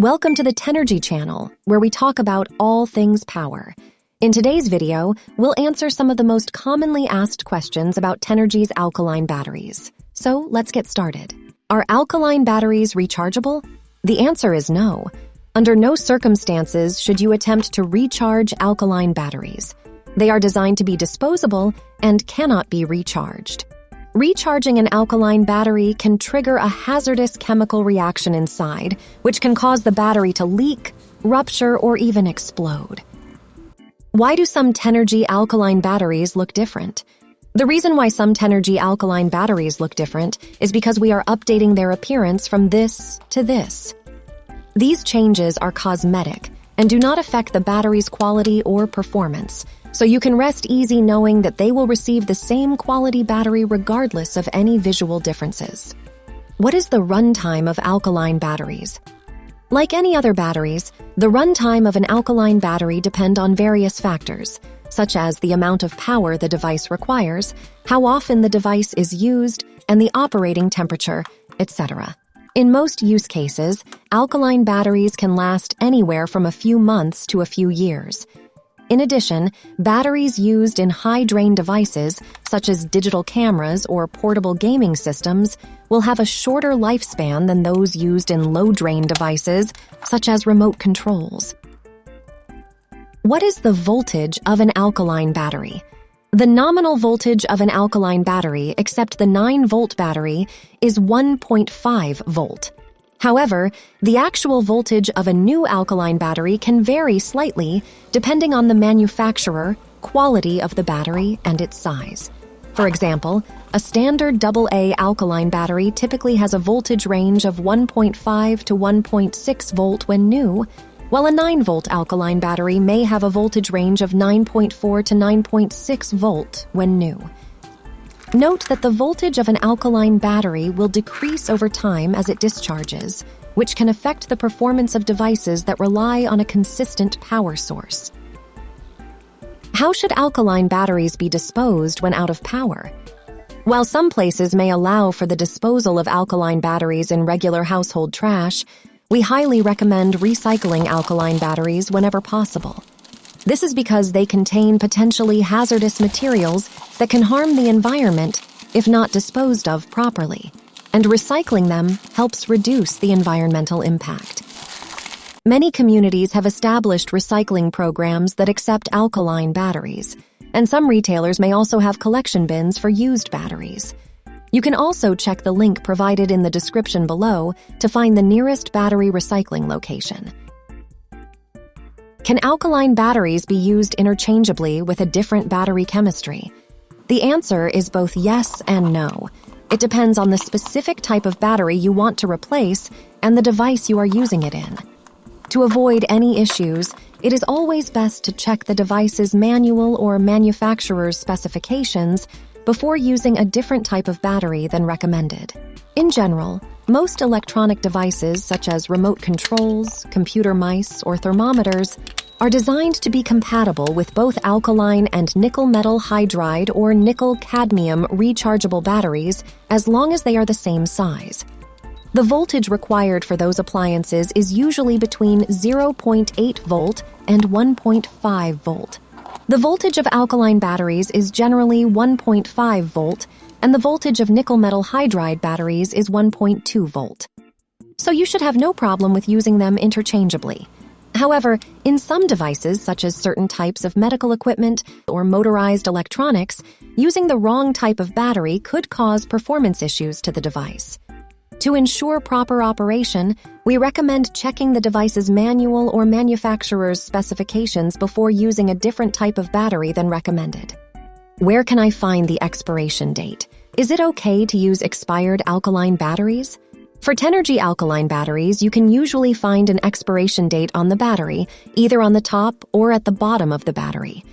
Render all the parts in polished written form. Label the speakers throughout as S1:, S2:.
S1: Welcome to the Tenergy channel, where we talk about all things power. In today's video, we'll answer some of the most commonly asked questions about Tenergy's alkaline batteries. So let's get started. Are alkaline batteries rechargeable? The answer is no. Under no circumstances should you attempt to recharge alkaline batteries. They are designed to be disposable and cannot be recharged. Recharging an alkaline battery can trigger a hazardous chemical reaction inside, which can cause the battery to leak, rupture, or even explode. Why do some Tenergy alkaline batteries look different? The reason why some Tenergy alkaline batteries look different is because we are updating their appearance from this to this. These changes are cosmetic and do not affect the battery's quality or performance, so you can rest easy knowing that they will receive the same quality battery regardless of any visual differences. What is the runtime of alkaline batteries? Like any other batteries, the runtime of an alkaline battery depends on various factors, such as the amount of power the device requires, how often the device is used, and the operating temperature, etc. In most use cases, alkaline batteries can last anywhere from a few months to a few years. In addition, batteries used in high-drain devices, such as digital cameras or portable gaming systems, will have a shorter lifespan than those used in low-drain devices, such as remote controls. What is the voltage of an alkaline battery? The nominal voltage of an alkaline battery, except the 9-volt battery, is 1.5 volt. However, the actual voltage of a new alkaline battery can vary slightly depending on the manufacturer, quality of the battery, and its size. For example, a standard AA alkaline battery typically has a voltage range of 1.5 to 1.6 volt when new, while a 9-volt alkaline battery may have a voltage range of 9.4 to 9.6 volt when new. Note that the voltage of an alkaline battery will decrease over time as it discharges, which can affect the performance of devices that rely on a consistent power source. How should alkaline batteries be disposed when out of power? While some places may allow for the disposal of alkaline batteries in regular household trash, we highly recommend recycling alkaline batteries whenever possible. This is because they contain potentially hazardous materials that can harm the environment if not disposed of properly, and recycling them helps reduce the environmental impact. Many communities have established recycling programs that accept alkaline batteries, and some retailers may also have collection bins for used batteries. You can also check the link provided in the description below to find the nearest battery recycling location. Can alkaline batteries be used interchangeably with a different battery chemistry? The answer is both yes and no. It depends on the specific type of battery you want to replace and the device you are using it in. To avoid any issues, it is always best to check the device's manual or manufacturer's specifications before using a different type of battery than recommended. In general, most electronic devices such as remote controls, computer mice, or thermometers are designed to be compatible with both alkaline and nickel metal hydride or nickel cadmium rechargeable batteries as long as they are the same size. The voltage required for those appliances is usually between 0.8 volt and 1.5 volt. The voltage of alkaline batteries is generally 1.5 volt, and the voltage of nickel metal hydride batteries is 1.2 volt. So you should have no problem with using them interchangeably. However, in some devices, such as certain types of medical equipment or motorized electronics, using the wrong type of battery could cause performance issues to the device. To ensure proper operation, we recommend checking the device's manual or manufacturer's specifications before using a different type of battery than recommended. Where can I find the expiration date? Is it okay to use expired alkaline batteries? For Tenergy alkaline batteries, you can usually find an expiration date on the battery, either on the top or at the bottom of the battery.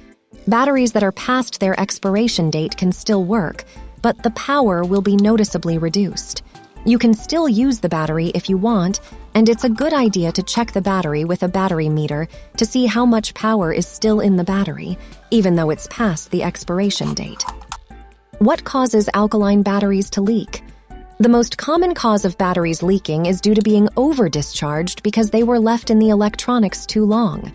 S1: Batteries that are past their expiration date can still work, but the power will be noticeably reduced. You can still use the battery if you want, and it's a good idea to check the battery with a battery meter to see how much power is still in the battery, even though it's past the expiration date. What causes alkaline batteries to leak? The most common cause of batteries leaking is due to being over-discharged because they were left in the electronics too long.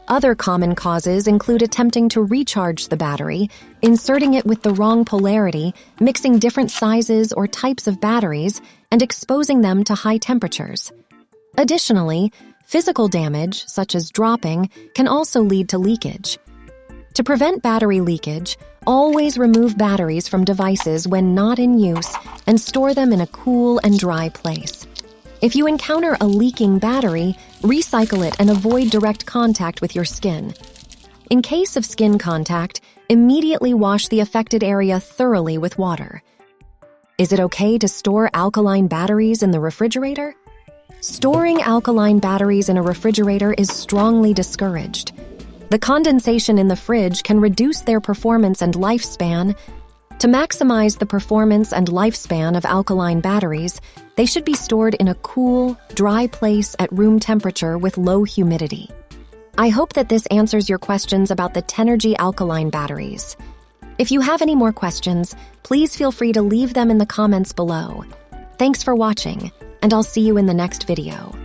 S1: Other common causes include attempting to recharge the battery, inserting it with the wrong polarity, mixing different sizes or types of batteries, and exposing them to high temperatures. Additionally, physical damage, such as dropping, can also lead to leakage. To prevent battery leakage, always remove batteries from devices when not in use and store them in a cool and dry place. If you encounter a leaking battery, recycle it and avoid direct contact with your skin. In case of skin contact, immediately wash the affected area thoroughly with water. Is it okay to store alkaline batteries in the refrigerator? Storing alkaline batteries in a refrigerator is strongly discouraged. The condensation in the fridge can reduce their performance and lifespan. To maximize the performance and lifespan of alkaline batteries, they should be stored in a cool, dry place at room temperature with low humidity. I hope that this answers your questions about the Tenergy Alkaline batteries. If you have any more questions, please feel free to leave them in the comments below. Thanks for watching, and I'll see you in the next video.